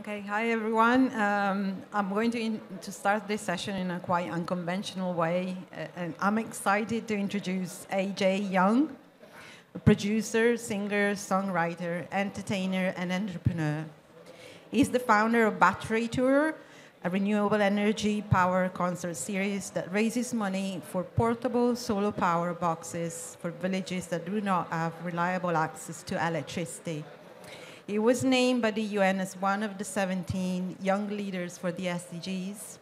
Okay, hi everyone. I'm going to start this session in a quite unconventional way, and I'm excited to introduce AJ Young, a producer, singer, songwriter, entertainer, and entrepreneur. He's the founder of Battery Tour, a renewable energy power concert series that raises money for portable solar power boxes for villages that do not have reliable access to electricity. He was named by the UN as one of the 17 young leaders for the SDGs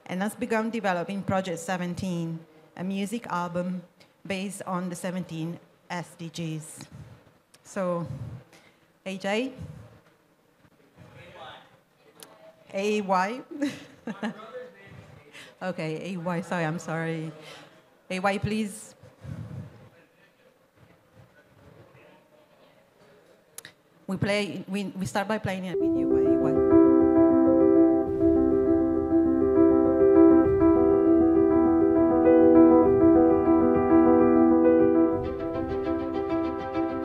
and has begun developing Project 17, a music album based on the 17 SDGs. So, AJ? AY? Okay, AY, sorry, I'm sorry. AY, please. We start by playing it with you, AY.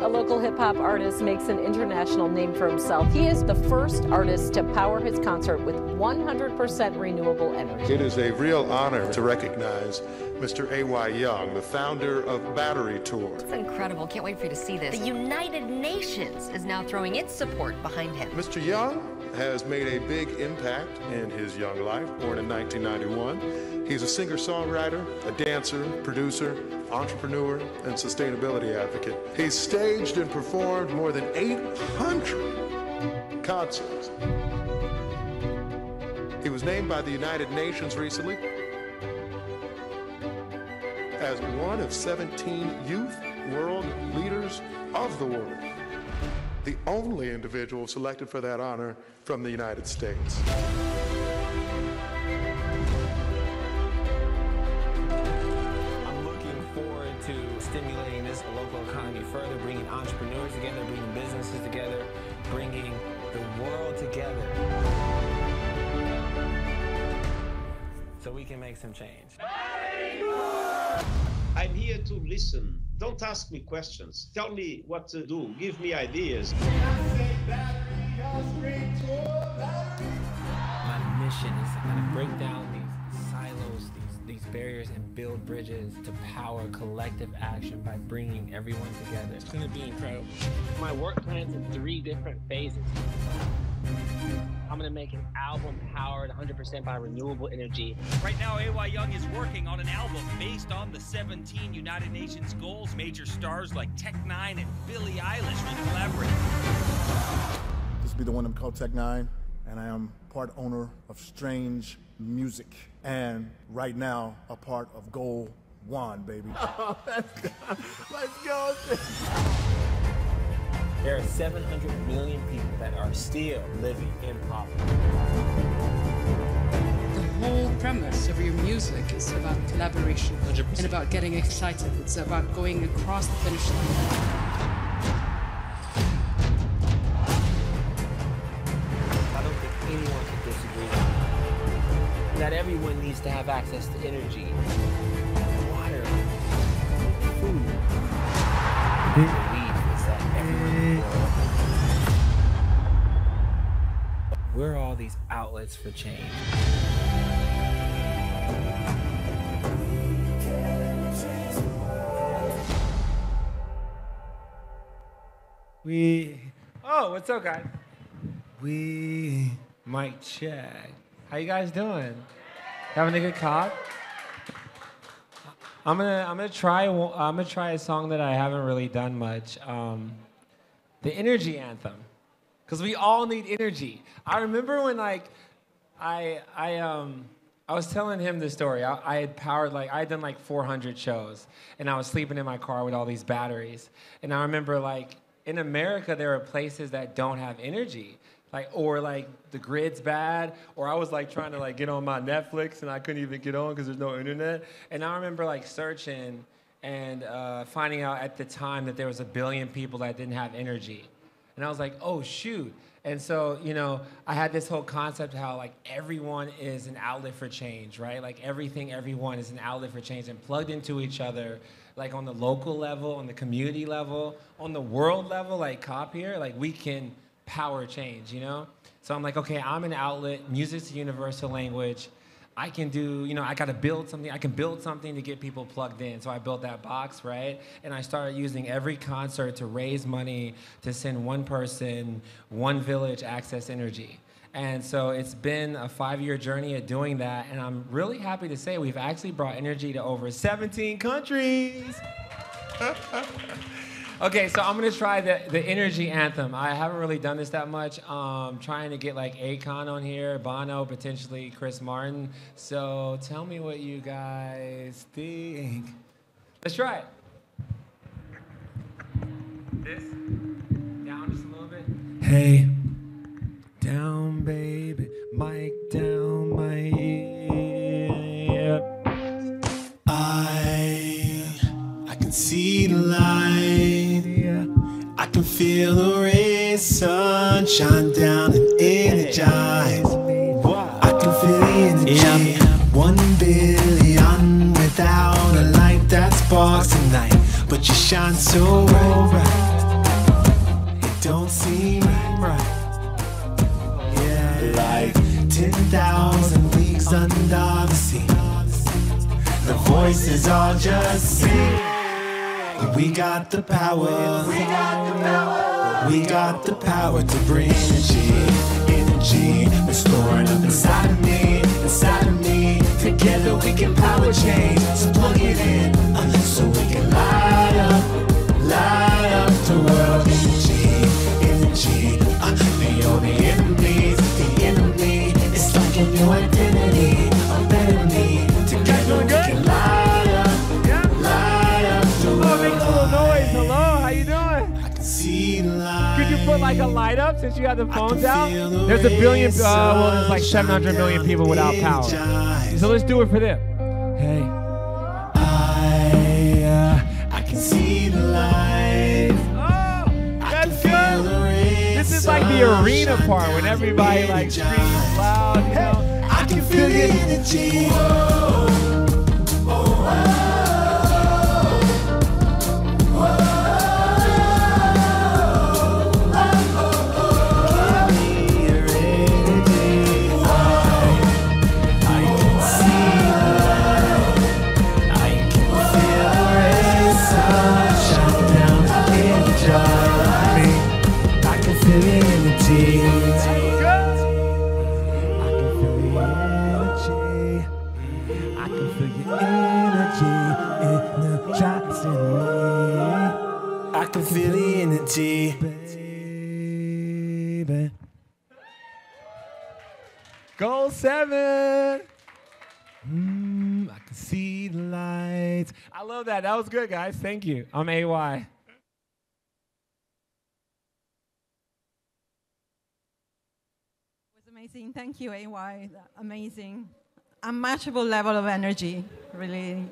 A local hip-hop artist makes an international name for himself. He is the first artist to power his concert with 100% renewable energy. It is a real honor to recognize Mr. A.Y. Young, the founder of Battery Tour. It's incredible. Can't wait for you to see this. The United Nations is now throwing its support behind him. Mr. Young has made a big impact in his young life, born in 1991. He's a singer-songwriter, a dancer, producer, entrepreneur, and sustainability advocate. He's staged and performed more than 800 concerts. He was named by the United Nations recently as one of 17 youth world leaders of the world, the only individual selected for that honor from the United States. I'm looking forward to stimulating this local economy further, bringing entrepreneurs together, bringing businesses together, bringing the world together so we can make some change. I'm here to listen. Don't ask me questions. Tell me what to do. Give me ideas. My mission is to kind of break down these silos, these barriers, and build bridges to power collective action by bringing everyone together. It's going to be incredible. My work plan's in 3 different phases. I'm going to make an album powered 100% by renewable energy. Right now, A.Y. Young is working on an album based on the 17 United Nations goals. Major stars like Tech-9 and Billie Eilish will collaborate. This will be the one I'm called Tech-9, and I am part owner of Strange Music, and right now a part of Goal One, baby. Oh, let's go. There are 700 million people that are still living in poverty. The whole premise of your music is about collaboration 100%. and about getting excited. It's about going across the finish line. I don't think anyone can disagree that everyone needs to have access to energy, water, food. Where are all these outlets for change? Oh, what's up, guys? Mic check. How you guys doing? Having a good cop? I'm gonna try a song that I haven't really done much. The energy anthem, because we all need energy. I remember when I was telling him the story. I had done like 400 shows, and I was sleeping in my car with all these batteries. And I remember in America there are places that don't have energy. Or the grid's bad, or I was trying to get on my Netflix and I couldn't even get on because there's no internet. And I remember searching and finding out at the time that there was 1 billion people that didn't have energy. And I was like, oh shoot. And so, I had this whole concept how everyone is an outlet for change, right? Everyone is an outlet for change and plugged into each other, on the local level, on the community level, on the world level, COP here, we can power change, you know? So I'm like, okay, I'm an outlet, music's a universal language. I can do, you know, I gotta build something. I can build something to get people plugged in. So I built that box, right? And I started using every concert to raise money to send one person, one village access energy. And so it's been a 5-year journey of doing that. And I'm really happy to say we've actually brought energy to over 17 countries. Okay, so I'm gonna try the energy anthem. I haven't really done this that much. Trying to get like Akon on here, Bono, potentially Chris Martin. So tell me what you guys think. Let's try it. This, down just a little bit. Hey, down baby, mic down my ear. I can see the light. I can feel the rays, sunshine down and energize. I can feel the energy. 1 billion without a light that sparks a night. But you shine so bright, it don't seem right. Yeah, like 10,000 leagues under the sea. The voices all just sing. We got the power. We got the power. We got the power to bring energy, restoring up inside of me, inside of me. Together we can power change. So plug it in, so we can light up the world. Energy. The only enemies, the enemy. It's like a new identity, a better me. Together we can light up the world. Oh, make a little noise. Hello, how you doing? I can see the light. Could you put like a light up since you have the phones out? There's a billion, well, there's like 700 million people without power. So let's do it for them. Hey. I can see the light. Oh, that's good. This is like the arena part when everybody like screams loud, you know? I can feel the energy. I can feel the energy, baby. Goal 7. I can see the lights. I love that. That was good, guys. Thank you. I'm AY. It was amazing. Thank you, AY. Amazing. Unmatchable level of energy, really,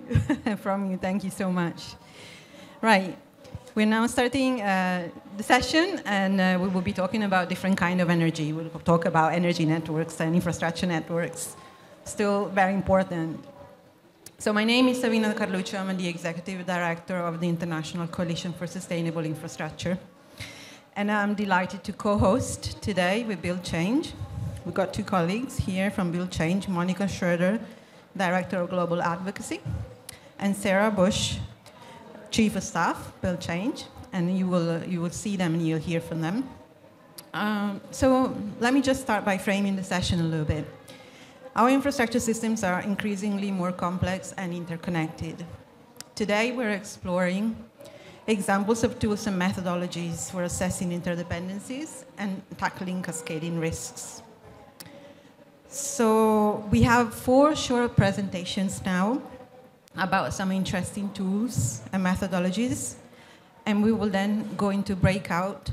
from you. Thank you so much. Right. We're now starting the session, and we will be talking about different kind of energy. We'll talk about energy networks and infrastructure networks. Still very important. So my name is Savina Carluccio. I'm the Executive Director of the International Coalition for Sustainable Infrastructure. And I'm delighted to co-host today with Build Change. We've got 2 colleagues here from Build Change, Monica Schroeder, Director of Global Advocacy, and Sarah Bush, Chief of Staff, Build Change, and you will see them and you'll hear from them. So let me just start by framing the session a little bit. Our infrastructure systems are increasingly more complex and interconnected. Today we're exploring examples of tools and methodologies for assessing interdependencies and tackling cascading risks. So we have 4 short presentations now about some interesting tools and methodologies, and we will then go into breakout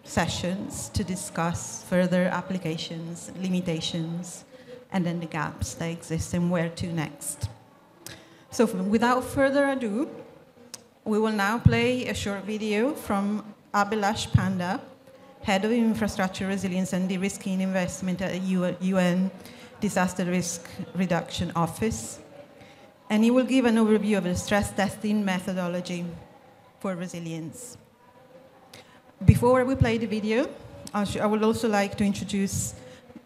sessions to discuss further applications, limitations, and then the gaps that exist and where to next. So without further ado, we will now play a short video from Abhilash Panda, Head of Infrastructure Resilience and De-risking Investment at the UN Disaster Risk Reduction Office. And he will give an overview of the stress testing methodology for resilience. Before we play the video, I would also like to introduce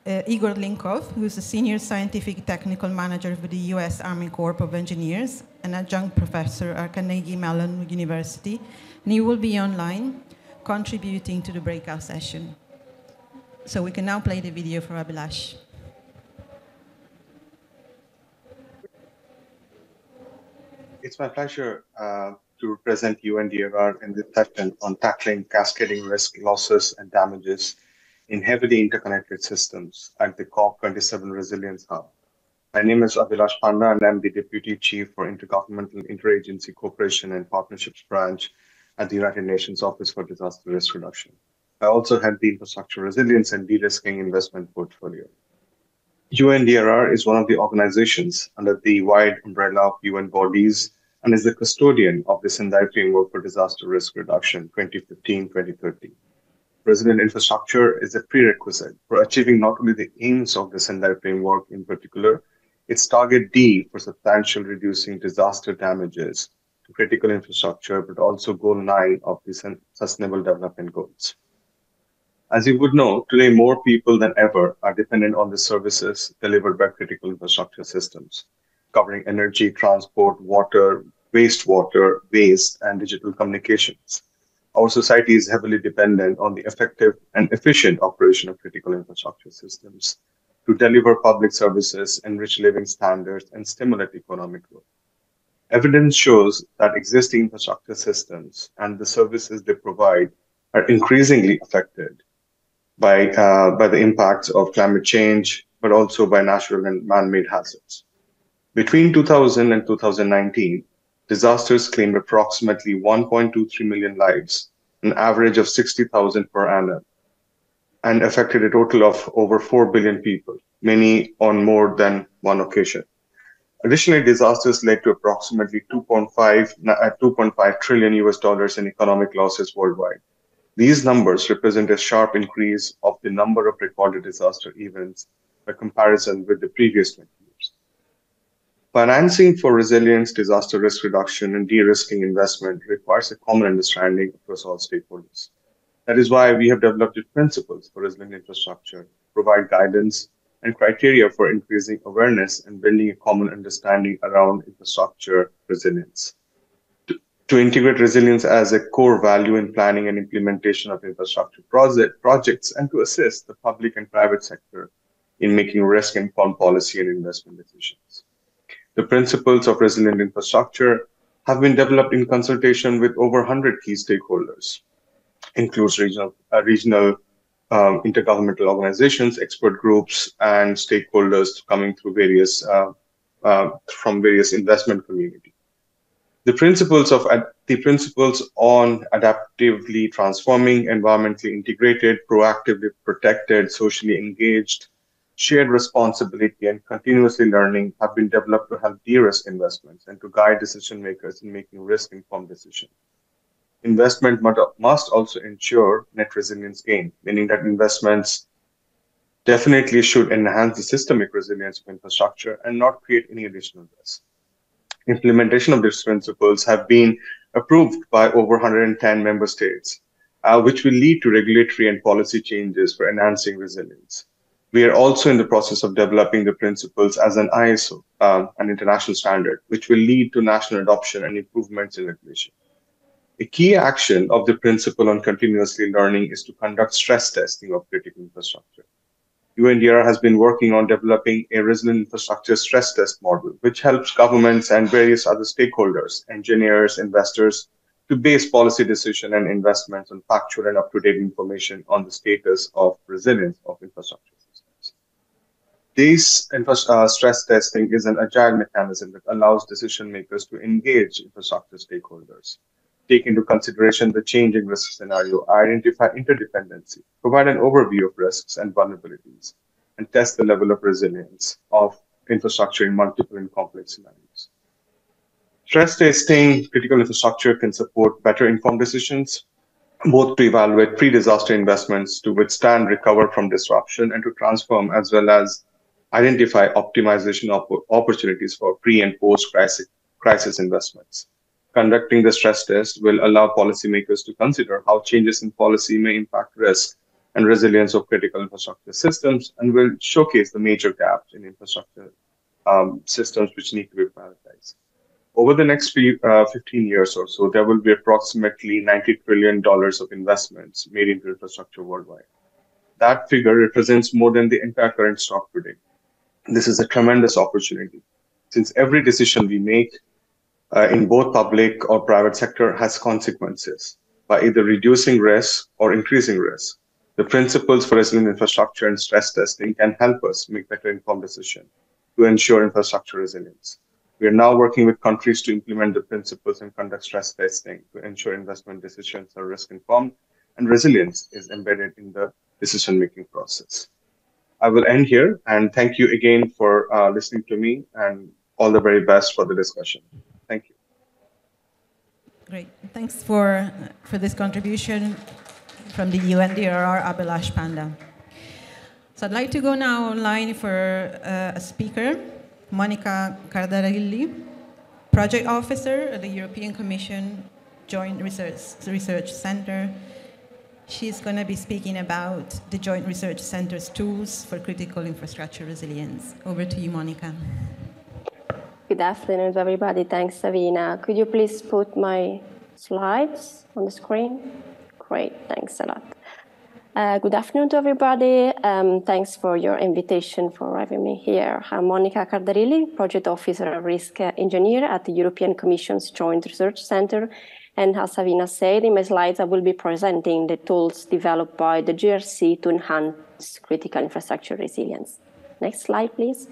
Igor Linkov, who is a Senior Scientific Technical Manager for the U.S. Army Corps of Engineers, an adjunct professor at Carnegie Mellon University, and he will be online contributing to the breakout session. So we can now play the video for Abhilash. It's my pleasure to present UNDRR in this session on tackling cascading risk, losses, and damages in heavily interconnected systems at the COP27 Resilience Hub. My name is Abhilash Panda, and I'm the Deputy Chief for Intergovernmental Interagency Cooperation and Partnerships Branch at the United Nations Office for Disaster Risk Reduction. I also head the Infrastructure Resilience and De-risking Investment Portfolio. UNDRR is one of the organizations under the wide umbrella of UN bodies and is the custodian of the Sendai Framework for Disaster Risk Reduction 2015-2030. Resilient infrastructure is a prerequisite for achieving not only the aims of the Sendai Framework in particular, its target D for substantial reducing disaster damages to critical infrastructure, but also goal 9 of the Sustainable Development Goals. As you would know, today more people than ever are dependent on the services delivered by critical infrastructure systems, covering energy, transport, water, wastewater, waste, and digital communications. Our society is heavily dependent on the effective and efficient operation of critical infrastructure systems to deliver public services, enrich living standards, and stimulate economic growth. Evidence shows that existing infrastructure systems and the services they provide are increasingly affected by the impacts of climate change, but also by natural and man-made hazards. Between 2000 and 2019, disasters claimed approximately 1.23 million lives, an average of 60,000 per annum, and affected a total of over 4 billion people, many on more than one occasion. Additionally, disasters led to approximately 2.5 trillion US dollars in economic losses worldwide. These numbers represent a sharp increase of the number of recorded disaster events by comparison with the previous 20 years. Financing for resilience, disaster risk reduction, and de-risking investment requires a common understanding across all stakeholders. That is why we have developed the principles for resilient infrastructure, provide guidance and criteria for increasing awareness and building a common understanding around infrastructure resilience. To integrate resilience as a core value in planning and implementation of infrastructure projects, and to assist the public and private sector in making risk-informed policy and investment decisions. The principles of resilient infrastructure have been developed in consultation with over 100 key stakeholders, includes regional intergovernmental organizations, expert groups, and stakeholders coming through from various investment communities. The principles on adaptively transforming, environmentally integrated, proactively protected, socially engaged, shared responsibility, and continuously learning have been developed to help de-risk investments and to guide decision makers in making risk-informed decisions. Investment must also ensure net resilience gain, meaning that investments definitely should enhance the systemic resilience of infrastructure and not create any additional risk. Implementation of these principles have been approved by over 110 member states, which will lead to regulatory and policy changes for enhancing resilience. We are also in the process of developing the principles as an ISO, an international standard, which will lead to national adoption and improvements in regulation. A key action of the principle on continuously learning is to conduct stress testing of critical infrastructure. UNDRR has been working on developing a resilient infrastructure stress test model, which helps governments and various other stakeholders, engineers, investors, to base policy decision and investments on factual and up-to-date information on the status of resilience of infrastructure systems. This stress testing is an agile mechanism that allows decision makers to engage infrastructure stakeholders, take into consideration the changing risk scenario, identify interdependency, provide an overview of risks and vulnerabilities, and test the level of resilience of infrastructure in multiple and complex scenarios. Stress testing critical infrastructure can support better informed decisions, both to evaluate pre-disaster investments to withstand, recover from disruption, and to transform, as well as identify optimization opportunities for pre- and post-crisis investments. Conducting the stress test will allow policymakers to consider how changes in policy may impact risk and resilience of critical infrastructure systems, and will showcase the major gaps in infrastructure systems which need to be prioritized. Over the next 15 years or so, there will be approximately $90 trillion of investments made into infrastructure worldwide. That figure represents more than the entire current stock today. This is a tremendous opportunity, since every decision we make in both public or private sector has consequences by either reducing risk or increasing risk. The principles for resilient infrastructure and stress testing can help us make better informed decisions to ensure infrastructure resilience. We are now working with countries to implement the principles and conduct stress testing to ensure investment decisions are risk-informed and resilience is embedded in the decision-making process. I will end here and thank you again for listening to me and all the very best for the discussion. Thank you. Great. Thanks for this contribution from the UNDRR, Abhilash Panda. So I'd like to go now online for a speaker, Monica Cardarilli, Project Officer at the European Commission Joint Research Center. She's going to be speaking about the Joint Research Center's tools for critical infrastructure resilience. Over to you, Monica. Good afternoon, everybody. Thanks, Savina. Could you please put my slides on the screen? Great, thanks a lot. Good afternoon to everybody. Thanks for your invitation for having me here. I'm Monica Cardarilli, Project Officer and Risk Engineer at the European Commission's Joint Research Center. And as Savina said, in my slides, I will be presenting the tools developed by the GRC to enhance critical infrastructure resilience. Next slide, please.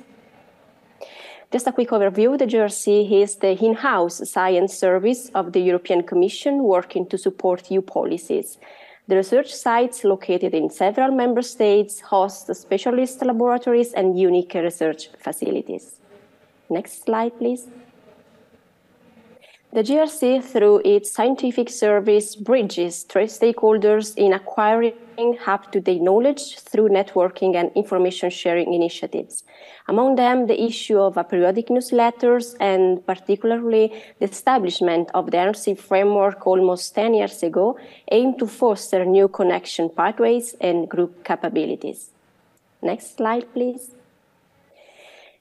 Just a quick overview. The GRC is the in-house science service of the European Commission working to support EU policies. The research sites located in several member states host specialist laboratories and unique research facilities. Next slide, please. The GRC, through its scientific service, bridges trade stakeholders in acquiring up-to-date knowledge through networking and information sharing initiatives. Among them, the issue of periodic newsletters and particularly the establishment of the NRC framework almost 10 years ago aimed to foster new connection pathways and group capabilities. Next slide, please.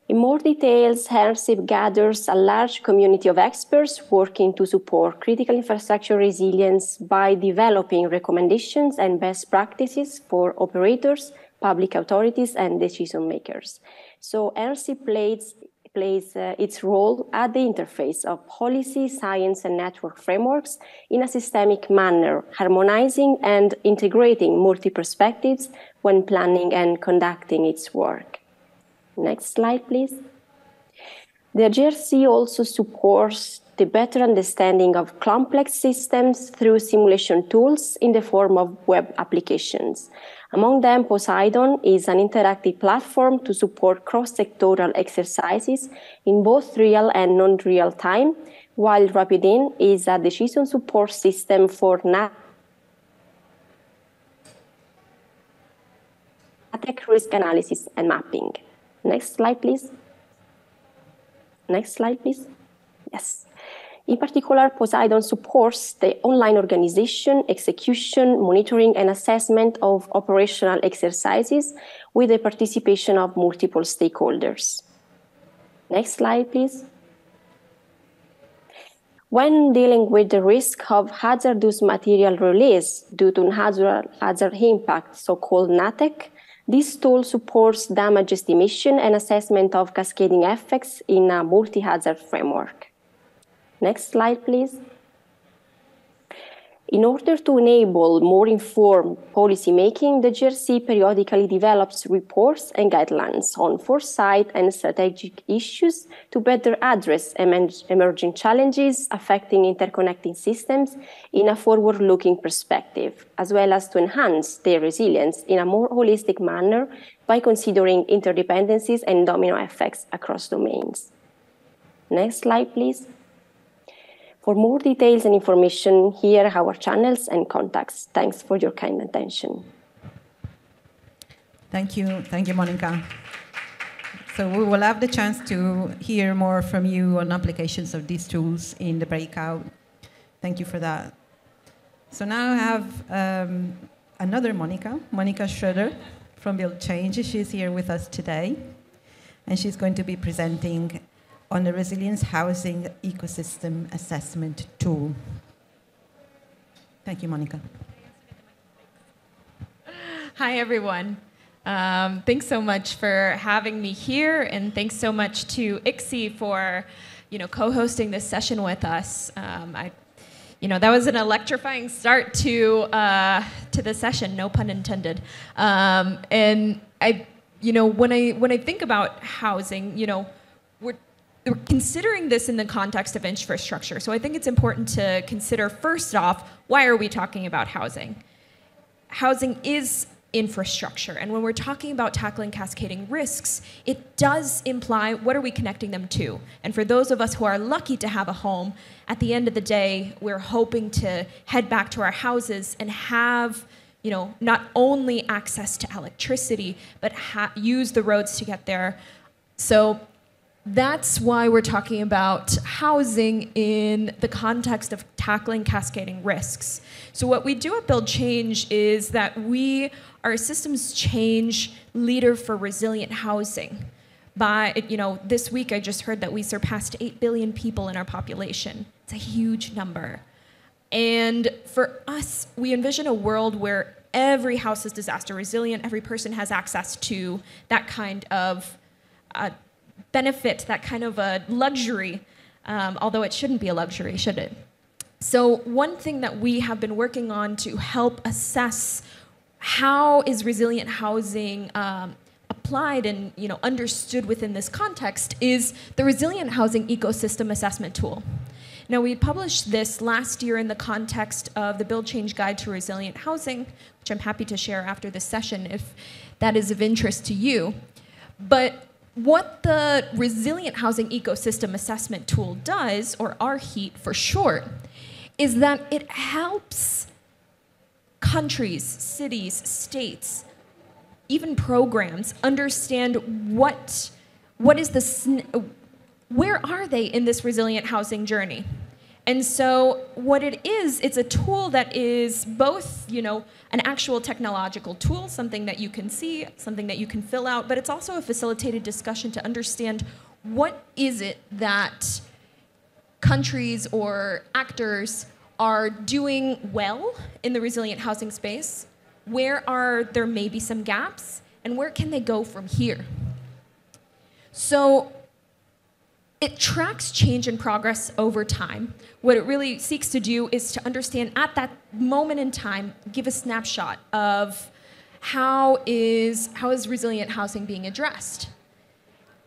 In more details, HERCIP gathers a large community of experts working to support critical infrastructure resilience by developing recommendations and best practices for operators, public authorities, and decision makers. So HERCIP plays its role at the interface of policy, science, and network frameworks in a systemic manner, harmonizing and integrating multi-perspectives when planning and conducting its work. Next slide, please. The GRC also supports the better understanding of complex systems through simulation tools in the form of web applications. Among them, Poseidon is an interactive platform to support cross-sectoral exercises in both real and non-real time, while Rapidin is a decision support system for risk analysis and mapping. Next slide, please. Next slide, please. Yes. In particular, Poseidon supports the online organization, execution, monitoring, and assessment of operational exercises with the participation of multiple stakeholders. Next slide, please. When dealing with the risk of hazardous material release due to hazard impact, so-called NATEC, this tool supports damage estimation and assessment of cascading effects in a multi-hazard framework. Next slide, please. In order to enable more informed policymaking, the GRC periodically develops reports and guidelines on foresight and strategic issues to better address emerging challenges affecting interconnecting systems in a forward-looking perspective, as well as to enhance their resilience in a more holistic manner by considering interdependencies and domino effects across domains. Next slide, please. For more details and information, here are our channels and contacts. Thanks for your kind attention. Thank you, Monica. So we will have the chance to hear more from you on applications of these tools in the breakout. Thank you for that. So now I have another Monica Schroeder from Build Change. She's here with us today, and she's going to be presenting on the Resilience Housing Ecosystem Assessment Tool. Thank you, Monica. Hi, everyone. Thanks so much for having me here, and thanks so much to ICSI for, co-hosting this session with us. That was an electrifying start to the session, no pun intended. And when I think about housing, we're considering this in the context of infrastructure. So I think it's important to consider, first off, why are we talking about housing? Housing is infrastructure. And when we're talking about tackling cascading risks, it does imply what are we connecting them to? And for those of us who are lucky to have a home, at the end of the day, we're hoping to head back to our houses and have, not only access to electricity, but use the roads to get there. So that's why we're talking about housing in the context of tackling cascading risks. So what we do at Build Change is that we are a systems change leader for resilient housing. This week I just heard that we surpassed 8 billion people in our population. It's a huge number. And for us, we envision a world where every house is disaster resilient, every person has access to that kind of benefit, that kind of a luxury, although it shouldn't be a luxury, should it? So one thing that we have been working on to help assess how is resilient housing applied and understood within this context is the Resilient Housing Ecosystem Assessment Tool. Now, we published this last year in the context of the Build Change Guide to Resilient Housing, which I'm happy to share after this session if that is of interest to you. But what the Resilient Housing Ecosystem Assessment Tool does, or RHEAT for short, is that it helps countries, cities, states, even programs understand where are they in this resilient housing journey. And so what it is, it's a tool that is both, an actual technological tool, something that you can see, something that you can fill out, but it's also a facilitated discussion to understand what is it that countries or actors are doing well in the resilient housing space, where are there maybe some gaps, and where can they go from here? So it tracks change and progress over time. What it really seeks to do is to understand at that moment in time, give a snapshot of how is resilient housing being addressed.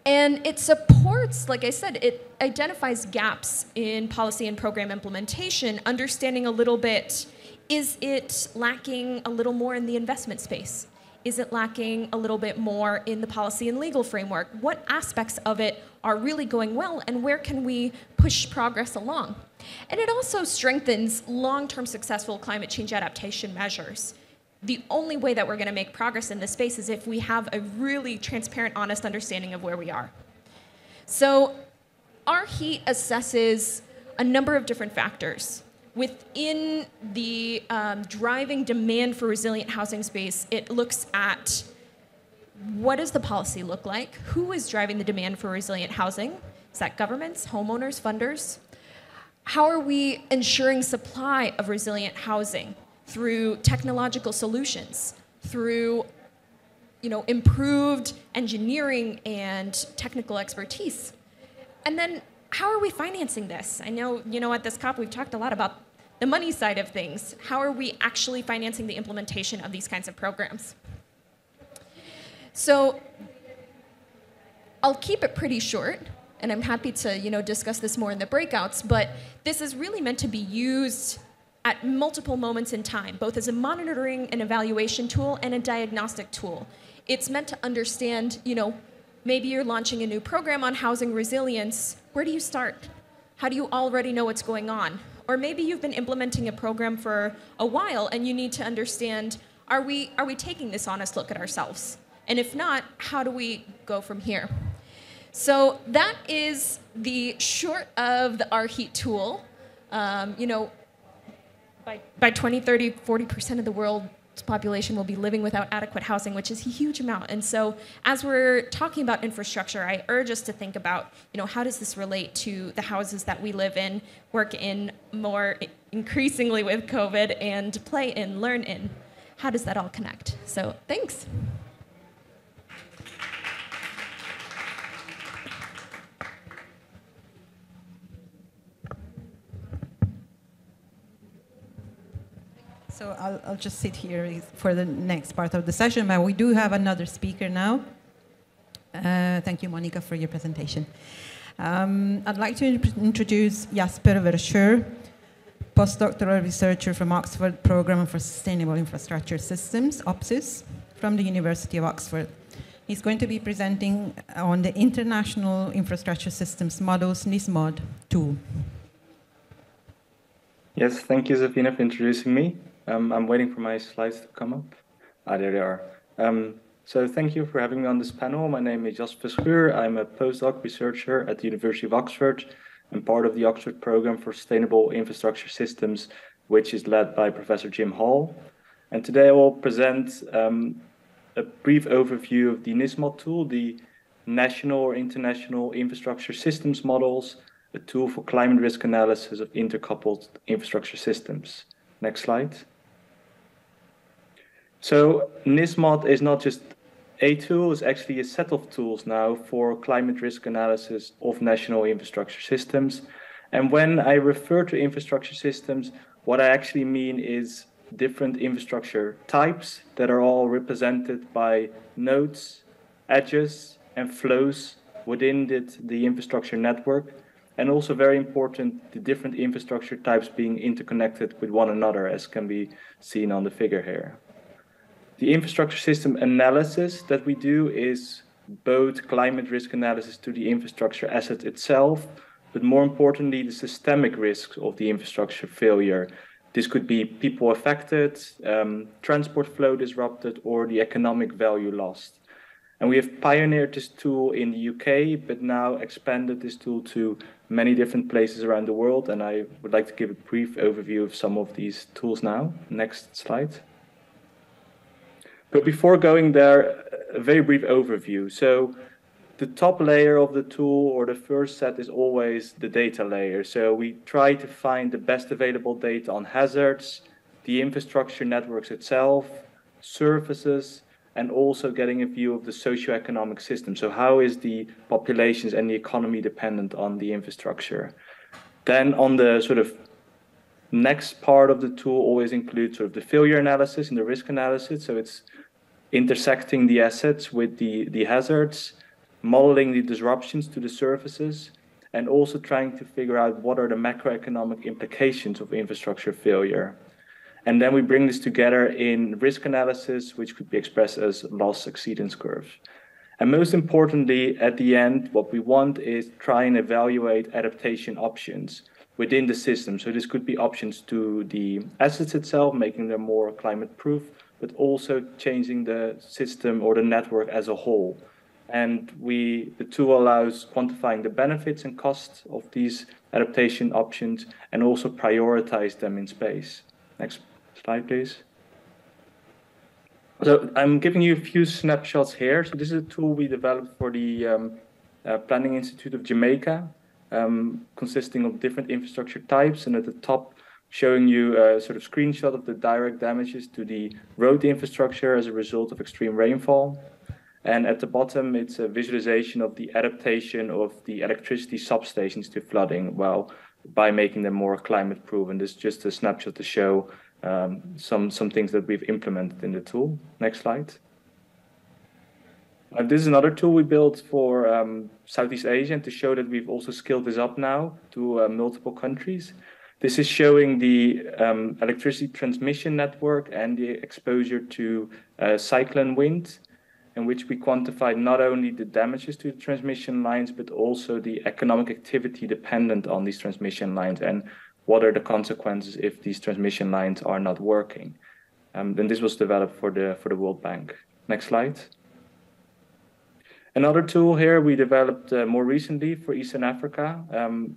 And it supports, like I said, it identifies gaps in policy and program implementation, understanding a little bit, is it lacking a little more in the investment space? Is it lacking a little bit more in the policy and legal framework? What aspects of it are really going well, and where can we push progress along? And it also strengthens long-term successful climate change adaptation measures. The only way that we're going to make progress in this space is if we have a really transparent, honest understanding of where we are. So RHEAT assesses a number of different factors. Within the driving demand for resilient housing space, it looks at what does the policy look like? Who is driving the demand for resilient housing? Is that governments, homeowners, funders? How are we ensuring supply of resilient housing? Through technological solutions, through improved engineering and technical expertise. And then how are we financing this? I know, at this COP we've talked a lot about the money side of things. How are we actually financing the implementation of these kinds of programs? So I'll keep it pretty short, and I'm happy to discuss this more in the breakouts, but this is really meant to be used at multiple moments in time, both as a monitoring and evaluation tool and a diagnostic tool. It's meant to understand, maybe you're launching a new program on housing resilience. Where do you start? How do you already know what's going on? Or maybe you've been implementing a program for a while and you need to understand, are we taking this honest look at ourselves? And if not, how do we go from here? So that is the short of the RHEAT tool. By 2030, 40% of the world's population will be living without adequate housing, which is a huge amount. And so as we're talking about infrastructure, I urge us to think about, how does this relate to the houses that we live in, work in more increasingly with COVID, and play in, learn in? How does that all connect? So thanks. So I'll just sit here for the next part of the session, but we do have another speaker now. Thank you, Monica, for your presentation. I'd like to introduce Jasper Verscheur, postdoctoral researcher from Oxford Programme for Sustainable Infrastructure Systems, OPSIS, from the University of Oxford. He's going to be presenting on the International Infrastructure Systems Models NISMOD tool. Yes, thank you, Zafina, for introducing me. I'm waiting for my slides to come up. There they are. So thank you for having me on this panel. My name is Jasper Verscheur. I'm a postdoc researcher at the University of Oxford and part of the Oxford Programme for Sustainable Infrastructure Systems, which is led by Professor Jim Hall. And today I will present a brief overview of the NISMOD tool, the National or International Infrastructure Systems Models, a tool for climate risk analysis of intercoupled infrastructure systems. Next slide. So NISMOD is not just a tool, it's actually a set of tools now for climate risk analysis of national infrastructure systems. And when I refer to infrastructure systems, what I actually mean is different infrastructure types that are all represented by nodes, edges, and flows within the infrastructure network. And also very important, the different infrastructure types being interconnected with one another, as can be seen on the figure here. The infrastructure system analysis that we do is both climate risk analysis to the infrastructure asset itself, but more importantly, the systemic risks of the infrastructure failure. This could be people affected, transport flow disrupted, or the economic value lost. And we have pioneered this tool in the UK, but now expanded this tool to many different places around the world. And I would like to give a brief overview of some of these tools now. Next slide. But before going there, a very brief overview. So the top layer of the tool, or the first set, is always the data layer. So we try to find the best available data on hazards, the infrastructure networks itself, services, and also getting a view of the socioeconomic system. So how is the populations and the economy dependent on the infrastructure? Then on the sort of next part of the tool always includes sort of the failure analysis and the risk analysis. So it's intersecting the assets with the hazards, modeling the disruptions to the services, and also trying to figure out what are the macroeconomic implications of infrastructure failure. And then we bring this together in risk analysis, which could be expressed as loss exceedance curves. And most importantly, at the end, what we want is try and evaluate adaptation options within the system. So this could be options to the assets itself, making them more climate proof, but also changing the system or the network as a whole. And the tool allows quantifying the benefits and costs of these adaptation options and also prioritize them in space. Next slide, please. So I'm giving you a few snapshots here. So this is a tool we developed for the Planning Institute of Jamaica, consisting of different infrastructure types. And at the top, showing you a sort of screenshot of the direct damages to the road infrastructure as a result of extreme rainfall. And at the bottom, it's a visualization of the adaptation of the electricity substations to flooding, by making them more climate proof. And this is just a snapshot to show some things that we've implemented in the tool. Next slide. This is another tool we built for Southeast Asia, and to show that we've also scaled this up now to multiple countries. This is showing the electricity transmission network and the exposure to cyclone wind, in which we quantified not only the damages to the transmission lines, but also the economic activity dependent on these transmission lines, and what are the consequences if these transmission lines are not working. And this was developed for the World Bank. Next slide. Another tool here we developed more recently for Eastern Africa,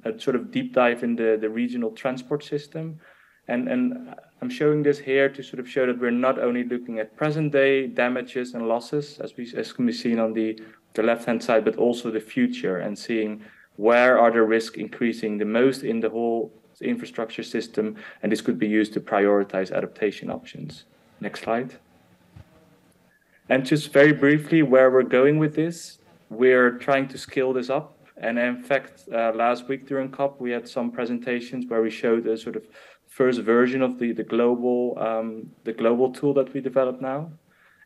a sort of deep dive in the regional transport system. And I'm showing this here to sort of show that we're not only looking at present-day damages and losses, as can be seen on the left-hand side, but also the future, and seeing where are the risks increasing the most in the whole infrastructure system, and this could be used to prioritize adaptation options. Next slide. And just very briefly, where we're going with this, we're trying to scale this up. And in fact, last week during COP, we had some presentations where we showed a sort of first version of the global tool that we developed now.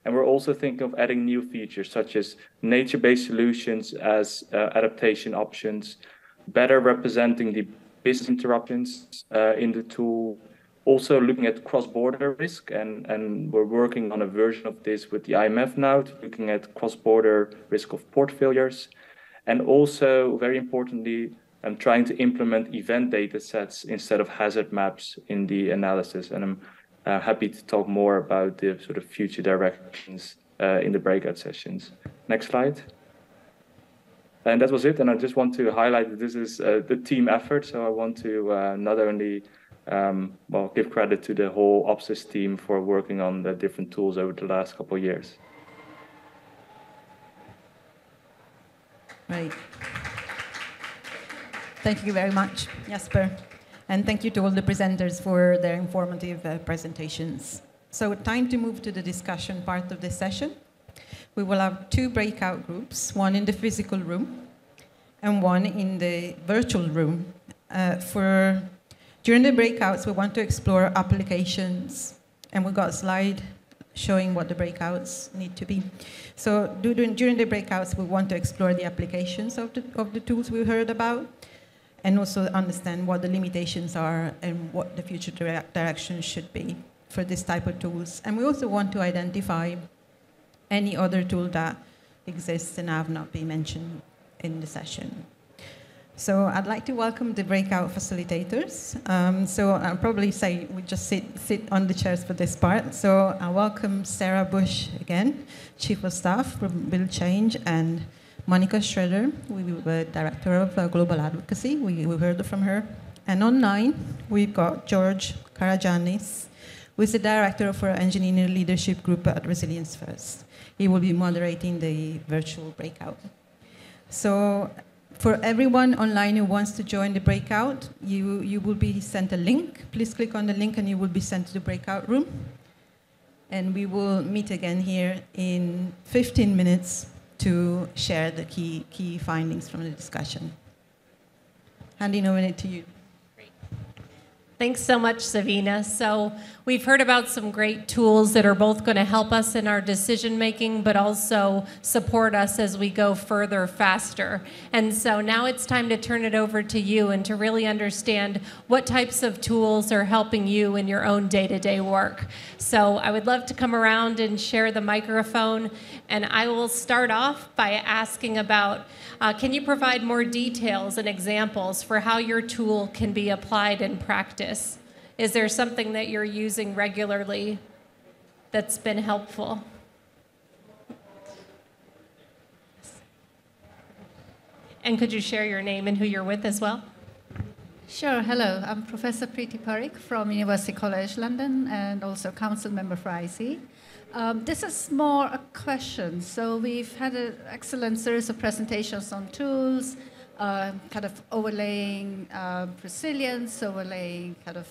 And we're also thinking of adding new features such as nature-based solutions as adaptation options, better representing the business interruptions in the tool, also looking at cross-border risk, and we're working on a version of this with the IMF now, looking at cross-border risk of port failures. And also, very importantly, I'm trying to implement event data sets instead of hazard maps in the analysis. And I'm happy to talk more about the sort of future directions in the breakout sessions. Next slide. And that was it. And I just want to highlight that this is the team effort. So I want to not only give credit to the whole OPSIS team for working on the different tools over the last couple of years. Right. Thank you very much, Jasper. And thank you to all the presenters for their informative presentations. So time to move to the discussion part of this session. We will have 2 breakout groups, one in the physical room and one in the virtual room. During the breakouts, we want to explore applications, and we've got a slide showing what the breakouts need to be. So during the breakouts, we want to explore the applications of the tools we heard about, and also understand what the limitations are and what the future direction should be for this type of tools. And we also want to identify any other tool that exists and have not been mentioned in the session. So I'd like to welcome the breakout facilitators. So I'll probably say we just sit on the chairs for this part. So I welcome Sarah Bush again, Chief of Staff for Build Change, and Monica Schroeder, Director of Global Advocacy. We heard from her. And online, we've got George Karajanis, who is the Director for Engineering Leadership Group at Resilience First. He will be moderating the virtual breakout. So for everyone online who wants to join the breakout, you will be sent a link. Please click on the link and you will be sent to the breakout room. And we will meet again here in 15 minutes to share the key findings from the discussion. Handing over it to you. Thanks so much, Savina. So we've heard about some great tools that are both going to help us in our decision making, but also support us as we go further faster. And so now it's time to turn it over to you and to really understand what types of tools are helping you in your own day-to-day work. So I would love to come around and share the microphone, and I will start off by asking about, can you provide more details and examples for how your tool can be applied in practice? Is there something that you're using regularly that's been helpful? And could you share your name and who you're with as well? Sure. Hello. I'm Professor Preeti Parikh from University College London and also council member for IC. This is more a question. So we've had an excellent series of presentations on tools, kind of overlaying resilience, overlaying kind of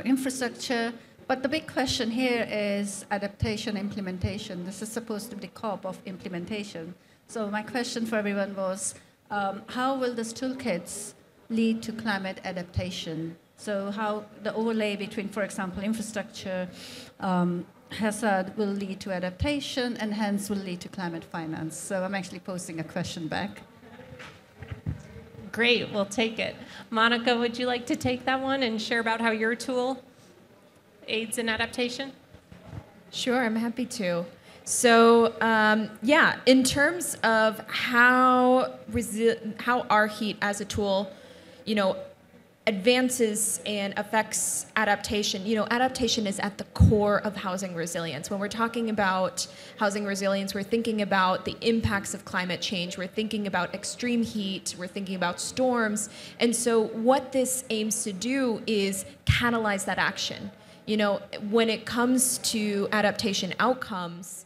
infrastructure. But the big question here is adaptation, implementation. This is supposed to be the COP of implementation. So my question for everyone was, how will these toolkits lead to climate adaptation? So how the overlay between, for example, infrastructure, hazard will lead to adaptation and hence will lead to climate finance. So I'm actually posing a question back. Great, we'll take it. Monica, would you like to take that one and share about how your tool aids in adaptation? Sure, I'm happy to. So yeah, in terms of how our heat as a tool, advances and affects adaptation. You know, adaptation is at the core of housing resilience. When we're talking about housing resilience, we're thinking about the impacts of climate change, we're thinking about extreme heat, we're thinking about storms. And so what this aims to do is catalyze that action. You know, when it comes to adaptation outcomes,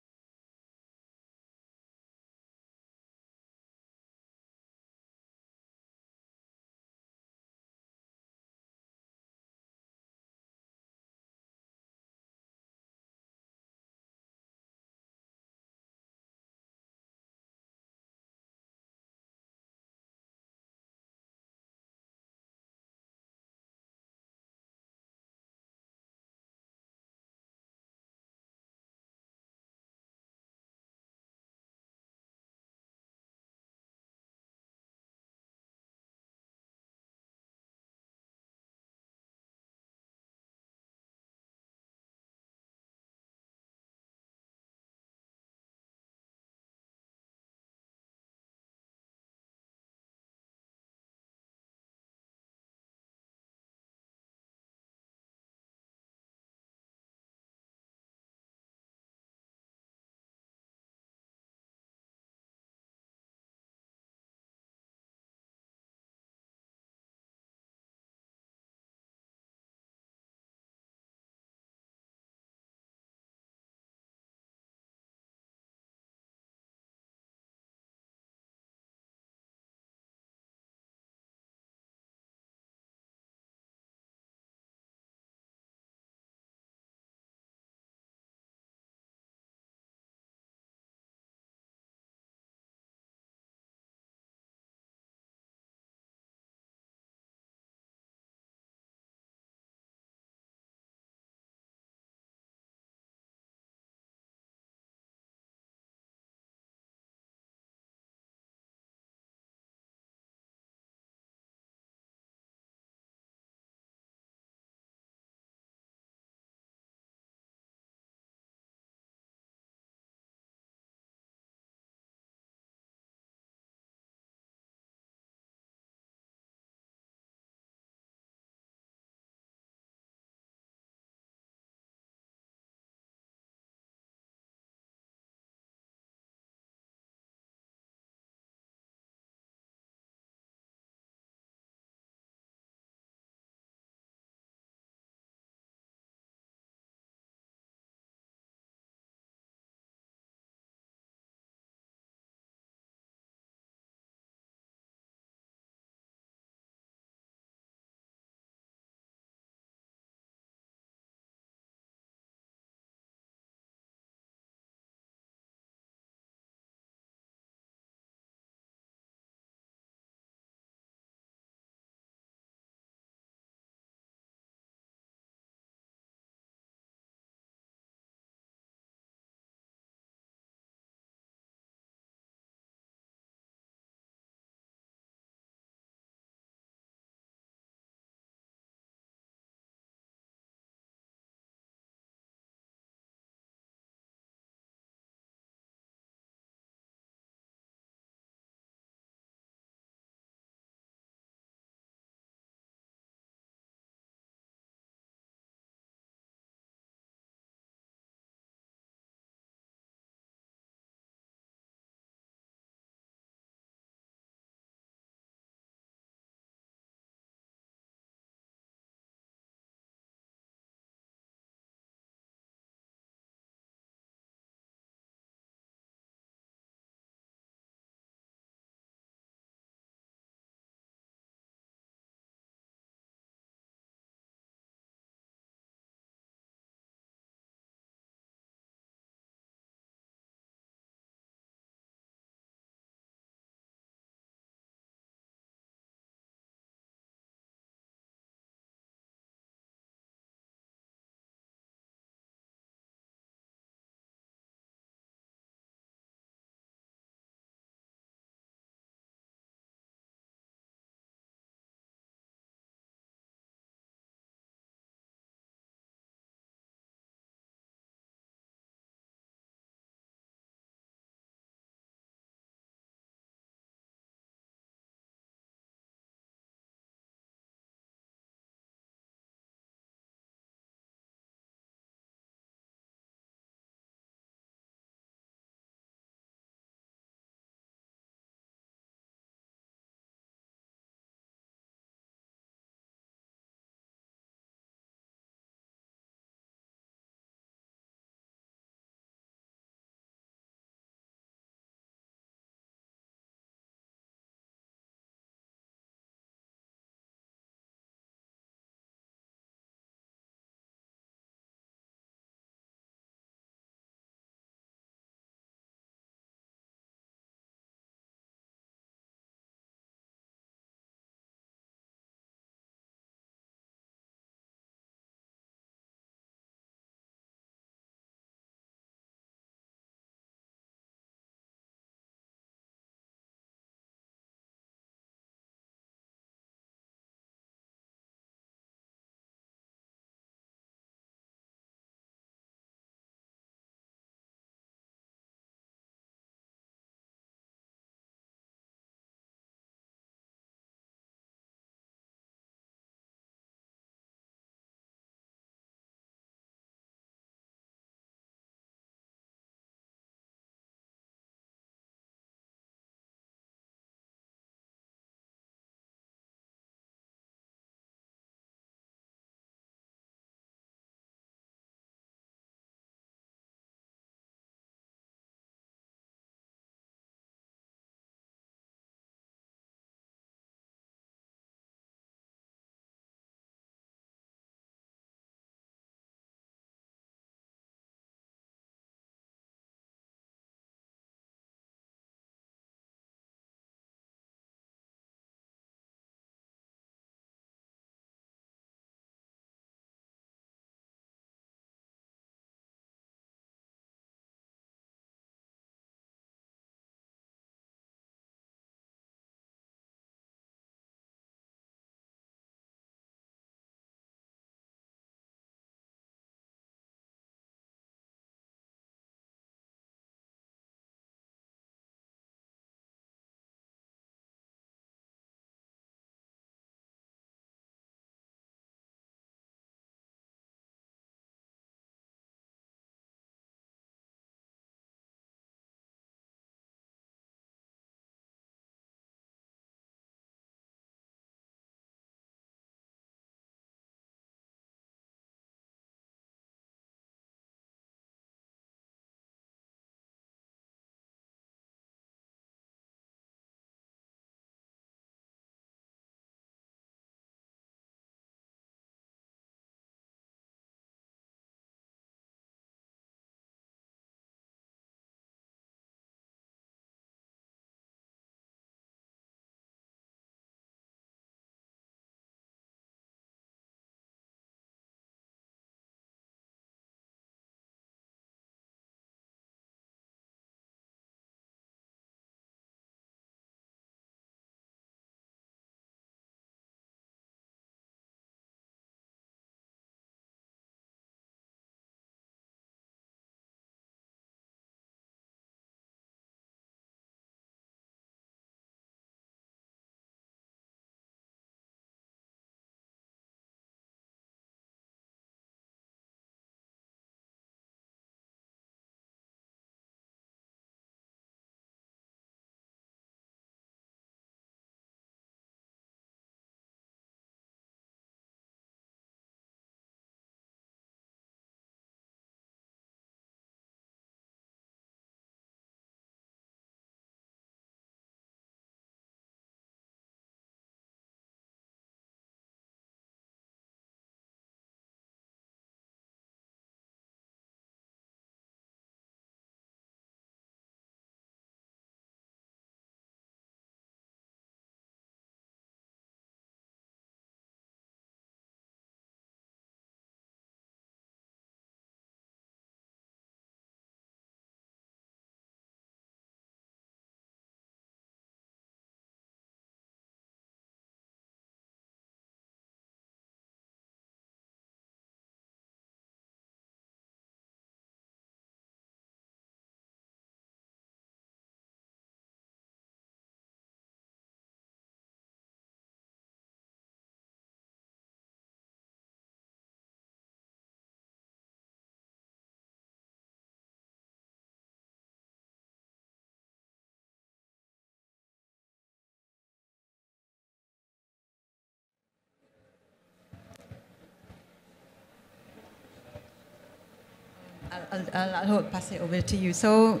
I'll pass it over to you. So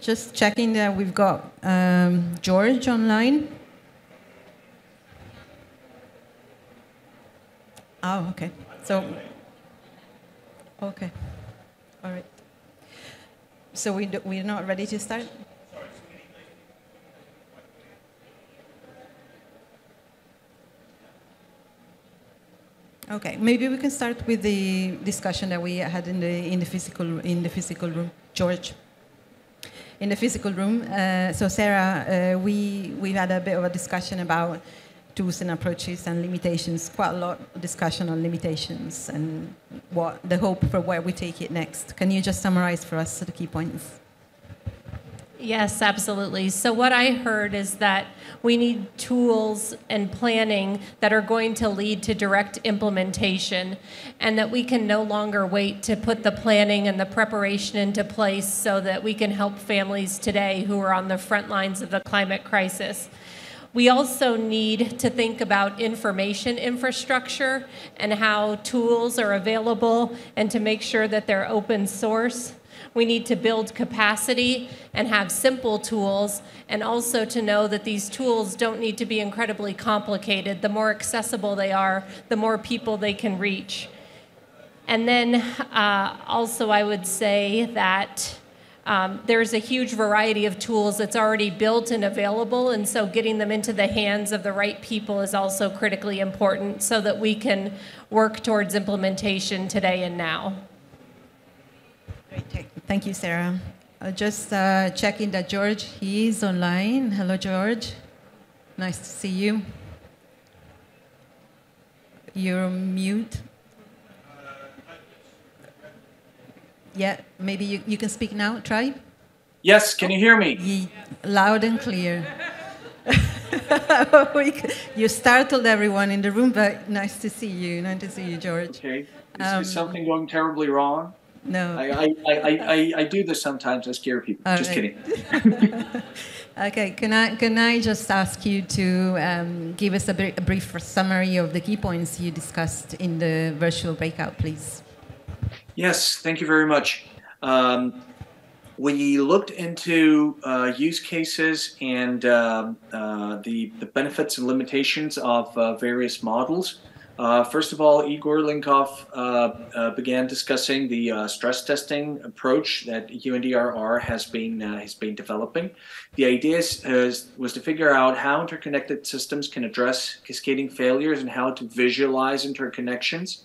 just checking that we've got George online. Oh, okay. So, okay. All right. So we're not ready to start? Okay, maybe we can start with the discussion that we had in the physical room, George. In the physical room. So Sarah, we had a bit of a discussion about tools and approaches and limitations. Quite a lot of discussion on limitations and what the hope for where we take it next. Can you just summarize for us the key points? Yes, absolutely. So what I heard is that we need tools and planning that are going to lead to direct implementation, and that we can no longer wait to put the planning and the preparation into place so that we can help families today who are on the front lines of the climate crisis. We also need to think about information infrastructure and how tools are available and to make sure that they're open source. We need to build capacity and have simple tools, and also to know that these tools don't need to be incredibly complicated. The more accessible they are, the more people they can reach. And then also I would say that there's a huge variety of tools that's already built and available, and so getting them into the hands of the right people is also critically important so that we can work towards implementation today and now. Great. Thank you, Sarah. Just checking that George, he is online. Hello, George. Nice to see you. You're mute. Yeah, maybe you can speak now, try. Yes, can you hear me? Loud and clear. You startled everyone in the room, but nice to see you. Nice to see you, George. Okay. Is something going terribly wrong? No. I do this sometimes. I scare people. All just right. kidding. Okay. Can I just ask you to give us a brief summary of the key points you discussed in the virtual breakout, please? Yes, thank you very much. We looked into use cases and the benefits and limitations of various models. First of all, Igor Linkov began discussing the stress testing approach that UNDRR has been developing. The idea was to figure out how interconnected systems can address cascading failures and how to visualize interconnections.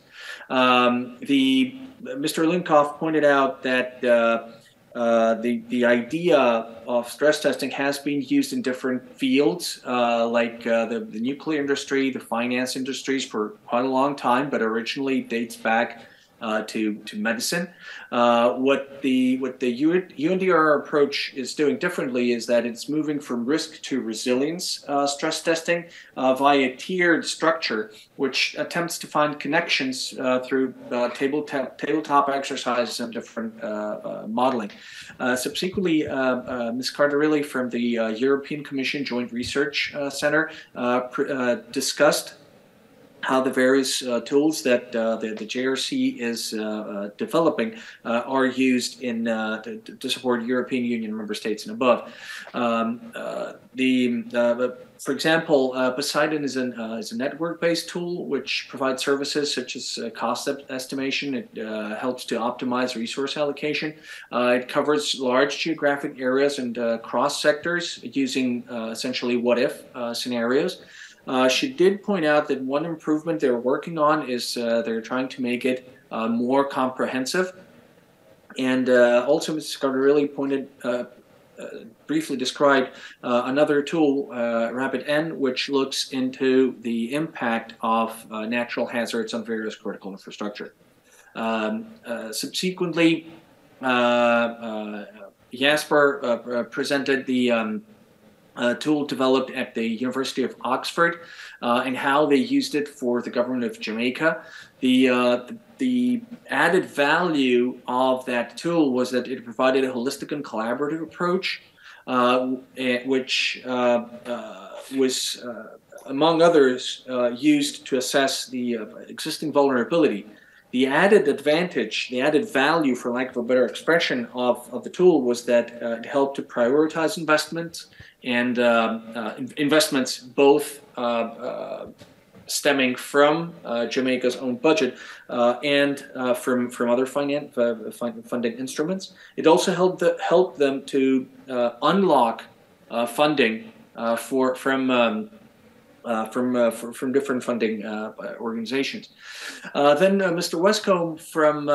Mr. Linkov pointed out that the idea of stress testing has been used in different fields, like the nuclear industry, the finance industries for quite a long time, but originally dates back to medicine. What the UNDRR approach is doing differently is that it's moving from risk to resilience stress testing via tiered structure, which attempts to find connections through tabletop exercises and different modeling. Subsequently, Ms. Cardarilli from the European Commission Joint Research Center discussed how the various tools that the JRC is developing are used to support European Union member states and above. For example, Poseidon is a network-based tool which provides services such as cost estimation. It helps to optimize resource allocation. It covers large geographic areas and cross sectors using essentially what-if scenarios. She did point out that one improvement they're working on is they're trying to make it more comprehensive. And also Mrs. Cardarilli briefly described another tool, RapidN, which looks into the impact of natural hazards on various critical infrastructure. Subsequently, Jasper presented the tool developed at the University of Oxford and how they used it for the government of Jamaica. The added value of that tool was that it provided a holistic and collaborative approach, which was, among others, used to assess the existing vulnerability. The added advantage, the added value, for lack of a better expression, of the tool was that it helped to prioritize investments and investments both stemming from Jamaica's own budget and from other funding instruments. It also helped them to unlock funding from different funding organizations. Then Mr. Westcombe from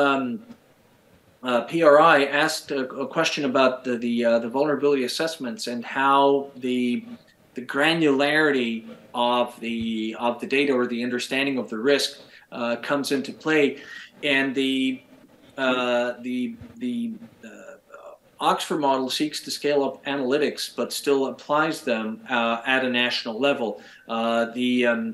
PRI asked a question about the vulnerability assessments and how the granularity of the data or the understanding of the risk comes into play, and the Oxford model seeks to scale up analytics, but still applies them at a national level. The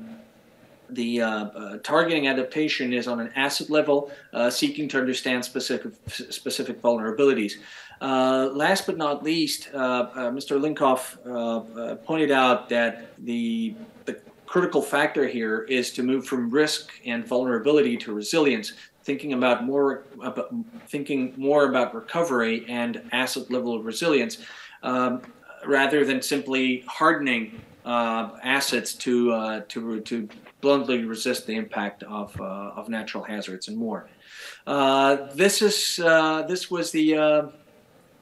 targeting adaptation is on an asset level, seeking to understand specific vulnerabilities. Last but not least, Mr. Linkoff pointed out that the critical factor here is to move from risk and vulnerability to resilience, thinking more about recovery and asset level of resilience, rather than simply hardening assets to bluntly resist the impact of natural hazards and more.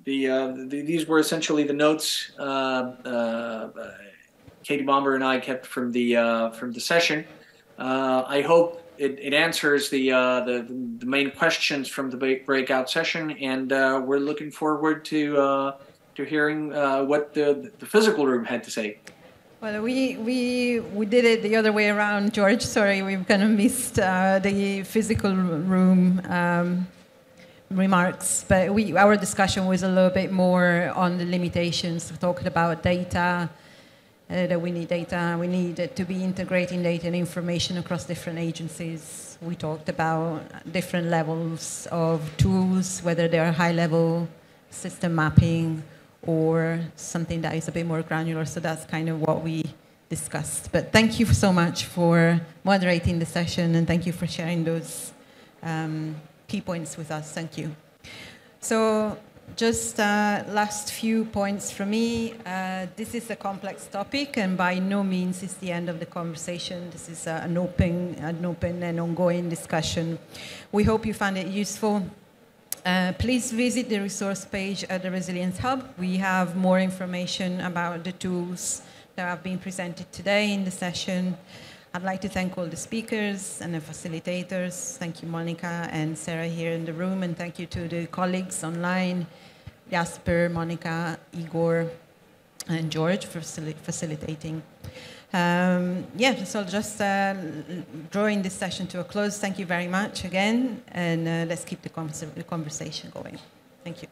These were essentially the notes Katie Bomber and I kept from the session. I hope it answers the main questions from the breakout session, and we're looking forward to hearing what the physical room had to say. Well, we did it the other way around, George. Sorry, we've kind of missed the physical room remarks, but our discussion was a little bit more on the limitations. We talked about data, that we need data, we need to be integrating data and information across different agencies. We talked about different levels of tools, whether they are high-level system mapping or something that is a bit more granular. So that's kind of what we discussed. But thank you so much for moderating the session, and thank you for sharing those key points with us. Thank you. So just last few points from me. This is a complex topic, and by no means is the end of the conversation. This is an open and ongoing discussion. We hope you found it useful. Please visit the resource page at the Resilience Hub. We have more information about the tools that have been presented today in the session. I'd like to thank all the speakers and the facilitators. Thank you, Monica and Sarah here in the room, and thank you to the colleagues online, Jasper, Monica, Igor, and George for facilitating. So just drawing this session to a close. Thank you very much again, and let's keep the conversation going. Thank you.